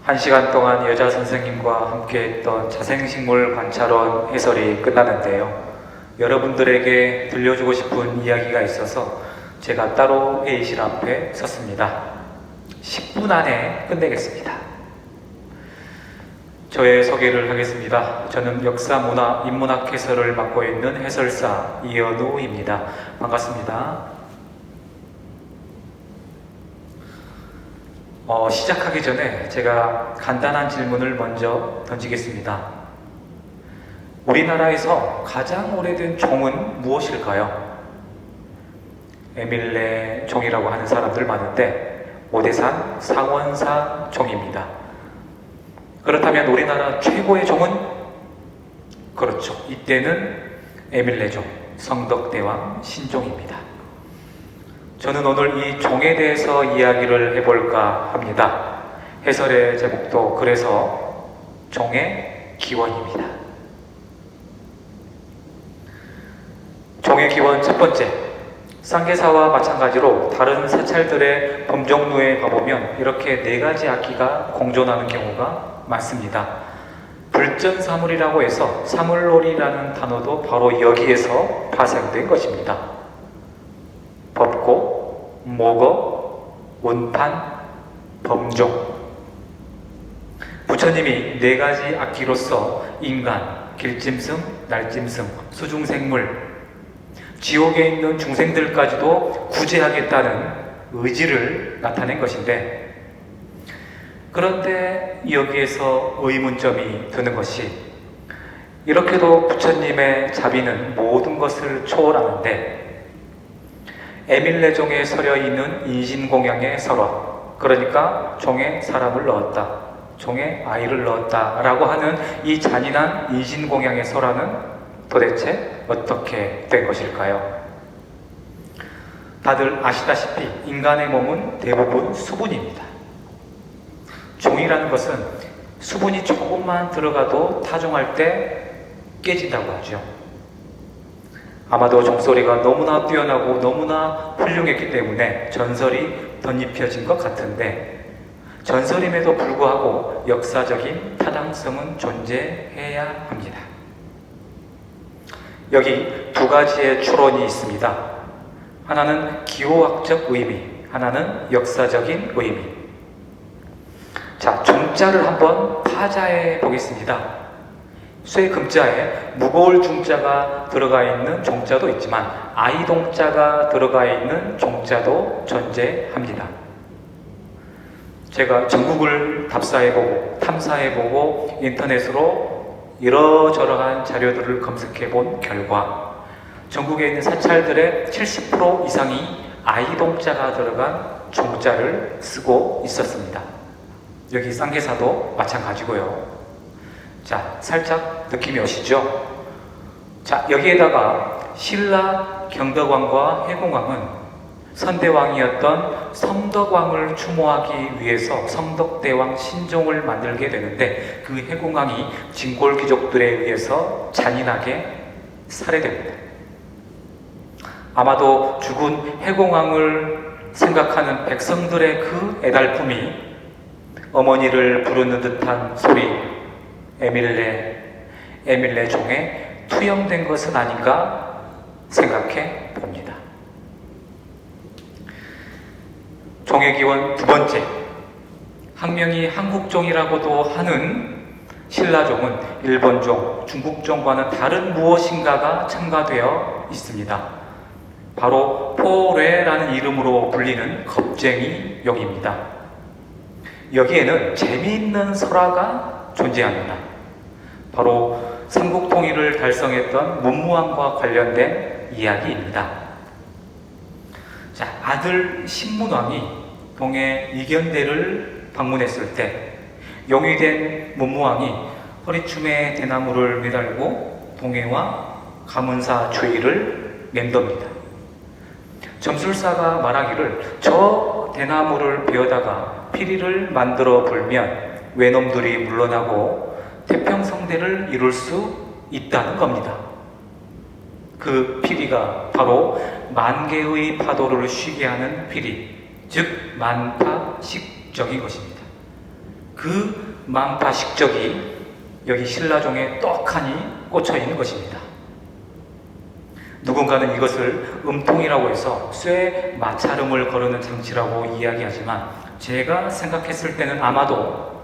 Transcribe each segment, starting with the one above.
1시간 동안 여자 선생님과 함께 했던 자생식물 관찰원 해설이 끝나는데요. 여러분들에게 들려주고 싶은 이야기가 있어서 제가 따로 회의실 앞에 섰습니다. 10분 안에 끝내겠습니다. 저의 소개를 하겠습니다. 저는 역사, 문화, 인문학 해설을 맡고 있는 해설사 이현우입니다. 반갑습니다. 시작하기 전에 제가 간단한 질문을 먼저 던지겠습니다. 우리나라에서 가장 오래된 종은 무엇일까요? 에밀레 종이라고 하는 사람들 많은데 오대산 상원사 종입니다. 그렇다면 우리나라 최고의 종은? 그렇죠. 이때는 에밀레 종, 성덕대왕 신종입니다. 저는 오늘 이 종에 대해서 이야기를 해볼까 합니다. 해설의 제목도 그래서 종의 기원입니다. 종의 기원 첫 번째, 쌍계사와 마찬가지로 다른 사찰들의 범종루에 가보면 이렇게 4가지 악기가 공존하는 경우가 많습니다. 불전사물이라고 해서 사물놀이라는 단어도 바로 여기에서 파생된 것입니다. 법고, 모거, 운판, 범종. 부처님이 4가지 악기로서 인간, 길짐승, 날짐승, 수중생물, 지옥에 있는 중생들까지도 구제하겠다는 의지를 나타낸 것인데, 그런데 여기에서 의문점이 드는 것이, 이렇게도 부처님의 자비는 모든 것을 초월하는데 에밀레 종에 서려 있는 인신공양의 설화, 그러니까 종에 사람을 넣었다, 종에 아이를 넣었다 라고 하는 이 잔인한 인신공양의 설화는 도대체 어떻게 된 것일까요? 다들 아시다시피 인간의 몸은 대부분 수분입니다. 종이라는 것은 수분이 조금만 들어가도 타종할 때 깨진다고 하죠. 아마도 종소리가 너무나 뛰어나고 너무나 훌륭했기 때문에 전설이 덧입혀진 것 같은데, 전설임에도 불구하고 역사적인 타당성은 존재해야 합니다. 여기 2가지의 추론이 있습니다. 하나는 기호학적 의미, 하나는 역사적인 의미. 자, 종자를 한번 파자해 보겠습니다. 쇠금자에 무거울 중자가 들어가 있는 종자도 있지만 아이동자가 들어가 있는 종자도 존재합니다. 제가 전국을 답사해보고 탐사해보고 인터넷으로 이러저러한 자료들을 검색해본 결과 전국에 있는 사찰들의 70% 이상이 아이동자가 들어간 종자를 쓰고 있었습니다. 여기 쌍계사도 마찬가지고요. 자, 살짝 느낌이 오시죠? 자, 여기에다가 신라 경덕왕과 해공왕은 선대왕이었던 성덕왕을 추모하기 위해서 성덕대왕 신종을 만들게 되는데, 그 해공왕이 진골귀족들에 의해서 잔인하게 살해됩니다. 아마도 죽은 해공왕을 생각하는 백성들의 그 애달픔이 어머니를 부르는 듯한 소리, 에밀레 종에 투영된 것은 아닌가 생각해 봅니다. 종의 기원 2번째, 학명이 한국종이라고도 하는 신라종은 일본종, 중국종과는 다른 무엇인가가 첨가되어 있습니다. 바로 포뢰라는 이름으로 불리는 겁쟁이용입니다. 여기에는 재미있는 설화가 존재합니다. 바로 삼국통일을 달성했던 문무왕과 관련된 이야기입니다. 자, 아들 신문왕이 동해 이견대를 방문했을 때 용의된 문무왕이 허리춤에 대나무를 매달고 동해와 가문사 주위를 맴돕니다. 점술사가 말하기를 저 대나무를 베어다가 피리를 만들어 불면 외놈들이 물러나고 태평성대를 이룰 수 있다는 겁니다. 그 피리가 바로 만개의 파도를 쉬게 하는 피리, 즉 만파식적인 것입니다. 그 만파식적이 여기 신라종에 떡하니 꽂혀 있는 것입니다. 누군가는 이것을 음통이라고 해서 쇠 마찰음을 거르는 장치라고 이야기하지만 제가 생각했을 때는 아마도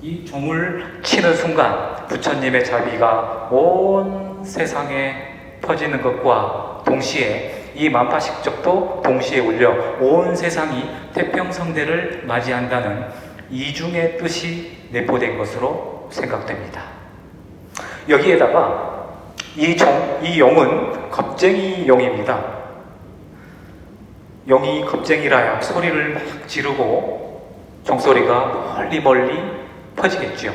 이 종을 치는 순간 부처님의 자비가 온 세상에 퍼지는 것과 동시에 이 만파식적도 동시에 울려 온 세상이 태평성대를 맞이한다는 이중의 뜻이 내포된 것으로 생각됩니다. 여기에다가 이 용은 겁쟁이 용입니다. 용이 겁쟁이라야 소리를 막 지르고 종소리가 멀리 퍼지겠죠.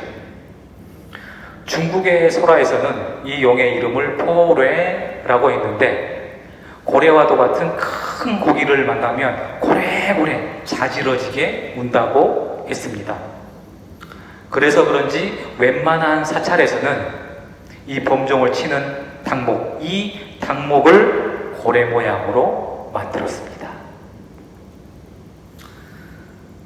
중국의 설화에서는 이 용의 이름을 포뢰라고 했는데, 고래와도 같은 큰 고기를 만나면 고래고래 자지러지게 운다고 했습니다. 그래서 그런지 웬만한 사찰에서는 이 범종을 치는 닭목, 이 닭목을 고래 모양으로 만들었습니다.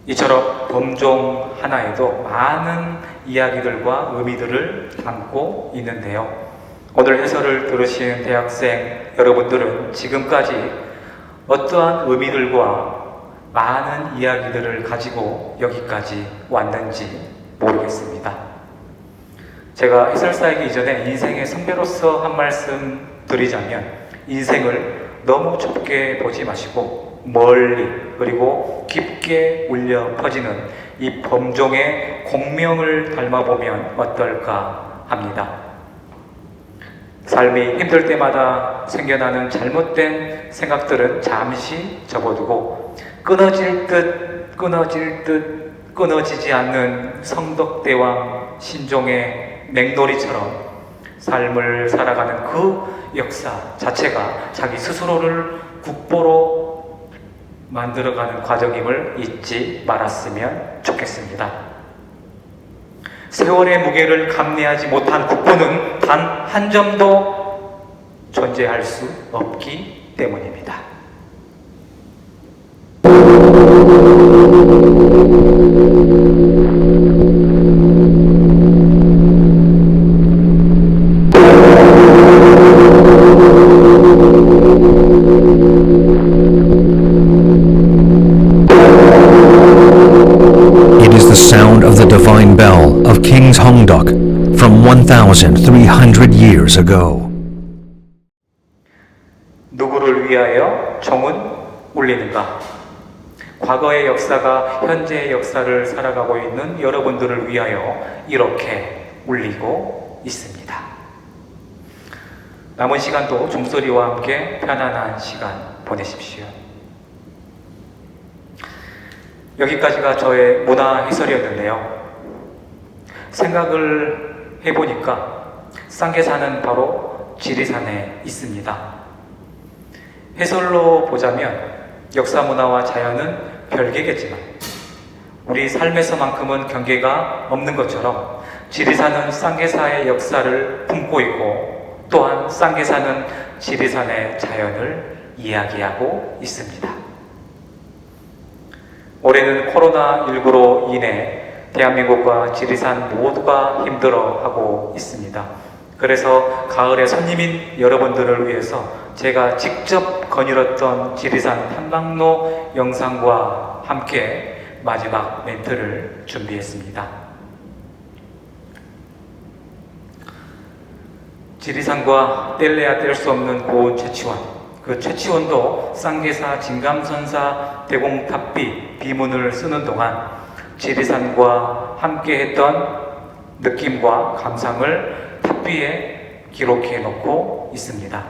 이처럼 범종 하나에도 많은 이야기들과 의미들을 담고 있는데요. 오늘 해설을 들으신 대학생 여러분들은 지금까지 어떠한 의미들과 많은 이야기들을 가지고 여기까지 왔는지 모르겠습니다. 제가 해설사이기 이전에 인생의 선배로서 한 말씀 드리자면, 인생을 너무 좁게 보지 마시고 멀리 그리고 깊게 울려 퍼지는 이 범종의 공명을 닮아보면 어떨까 합니다. 삶이 힘들 때마다 생겨나는 잘못된 생각들은 잠시 접어두고 끊어질 듯 끊어지지 않는 성덕대왕 신종의 맹놀이처럼 삶을 살아가는 그 역사 자체가 자기 스스로를 국보로 만들어가는 과정임을 잊지 말았으면 좋겠습니다. 세월의 무게를 감내하지 못한 국보는 단 한 점도 존재할 수 없기 때문입니다. Sound of the divine bell of King's Hongduk from 1,300 years ago. 누구를 위하여 종은 울리는가? 과거의 역사가 현재의 역사를 살아가고 있는 여러분들을 위하여 이렇게 울리고 있습니다. 남은 시간도 종소리와 함께 편안한 시간 보내십시오. 여기까지가 저의 문화 해설이었는데요. 생각을 해보니까 쌍계산은 바로 지리산에 있습니다. 해설로 보자면 역사 문화와 자연은 별개겠지만 우리 삶에서만큼은 경계가 없는 것처럼 지리산은 쌍계사의 역사를 품고 있고, 또한 쌍계사는 지리산의 자연을 이야기하고 있습니다. 올해는 코로나19로 인해 대한민국과 지리산 모두가 힘들어하고 있습니다. 그래서 가을에 손님인 여러분들을 위해서 제가 직접 거닐었던 지리산 탐방로 영상과 함께 마지막 멘트를 준비했습니다. 지리산과 뗄래야 뗄 수 없는 고운 최치원, 그 최치원도 쌍계사 진감선사 대공탑비 비문을 쓰는 동안 지리산과 함께했던 느낌과 감상을 탑비에 기록해 놓고 있습니다.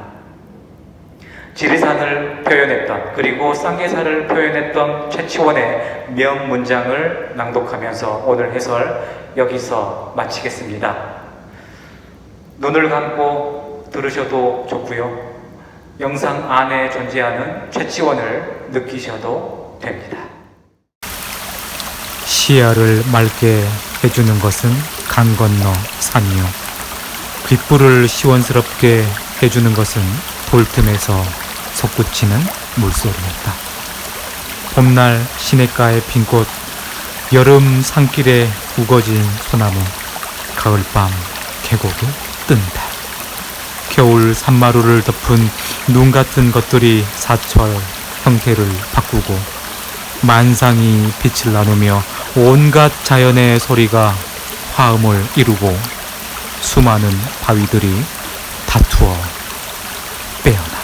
지리산을 표현했던, 그리고 쌍계사를 표현했던 최치원의 명문장을 낭독하면서 오늘 해설 여기서 마치겠습니다. 눈을 감고 들으셔도 좋고요, 영상 안에 존재하는 최치원을 느끼셔도 됩니다. 시야를 맑게 해주는 것은 강 건너 산이요, 귓불을 시원스럽게 해주는 것은 돌틈에서 솟구치는 물소리였다. 봄날 시냇가의 빈 꽃 여름 산길에 우거진 소나무, 가을밤 계곡에 뜬 달, 겨울 산마루를 덮은 눈 같은 것들이 사철 형태를 바꾸고 만상이 빛을 나누며 온갖 자연의 소리가 화음을 이루고 수많은 바위들이 다투어 빼어난다.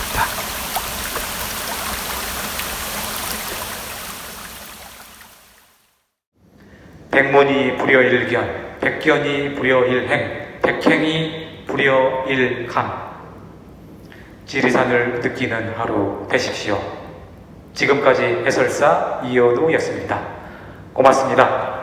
백문이 불여일견, 백견이 불여일행, 백행이 불여일감. 지리산을 느끼는 하루 되십시오. 지금까지 해설사 이현우였습니다. 고맙습니다.